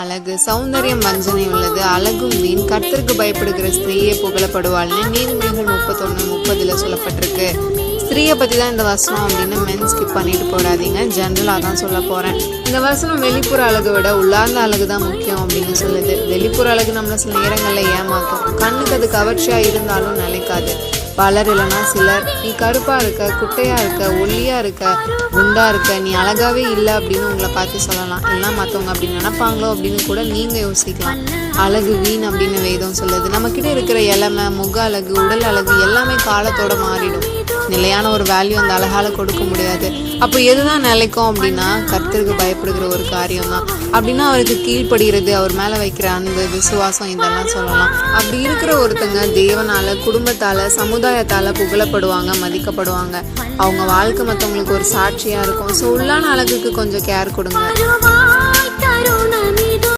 அழகு சௌந்தரியம் வஞ்சனை உள்ளது, அழகும் வீண், கர்த்தருக்கு பயப்படுகிற ஸ்திரீயே புகழப்படுவாள்னு நீதிமொழிகள் 31:30 சொல்லப்பட்டிருக்கு. ஸ்திரீயை பற்றி தான் இந்த வசனம் அப்படின்னு மென் ஸ்கிப் பண்ணிட்டு போடாதீங்க. ஜென்ரலாக தான் சொல்ல போகிறேன். இந்த வசனம் வெளிப்புற அழகை விட உள்ளார்ந்த அழகு தான் முக்கியம் அப்படின்னு சொல்லுது. வெளிப்புற அழகு நம்மளை சில நேரங்களில் ஏமாற்றும். கண்ணுக்கு அது கவர்ச்சியாக இருந்தாலும் நிலைக்காது. பலர் இல்லைனா சிலர், நீ கருப்பாக இருக்க, குட்டையாக இருக்க, ஒல்லியாக இருக்க, குண்டாக இருக்க, நீ அழகாவே இல்லை அப்படின்னு உங்களை பார்த்து சொல்லலாம். இல்லைனா மற்றவங்க அப்படி நினைப்பாங்களோ அப்படின்னு கூட நீங்கள் யோசிக்கலாம். அழகு வீண் அப்படின்னு வேதம் சொல்லுது. நம்மக்கிட்ட இருக்கிற இளமை, முக அழகு, உடல் அழகு எல்லாமே காலத்தோட மாறிடும். நிலையான ஒரு வேல்யூ அந்த அழகால கொடுக்க முடியாது. அப்போ எதுதான் நிலைக்கும் அப்படின்னா கர்த்தருக்கு பயப்படுகிற ஒரு காரியம் தான். அப்படின்னா அவருக்கு கீழ்ப்படுகிறது, அவர் மேலே வைக்கிற அன்பு, விசுவாசம், இதெல்லாம் சொல்லலாம். அப்படி இருக்கிற ஒருத்தங்க தேவனால, குடும்பத்தால, சமுதாயத்தால புகழப்படுவாங்க, மதிக்கப்படுவாங்க. அவங்க வாழ்க்கை மற்றவங்களுக்கு ஒரு சாட்சியா இருக்கும். ஸோ உள்ளான அழகுக்கு கொஞ்சம் கேர் கொடுங்க.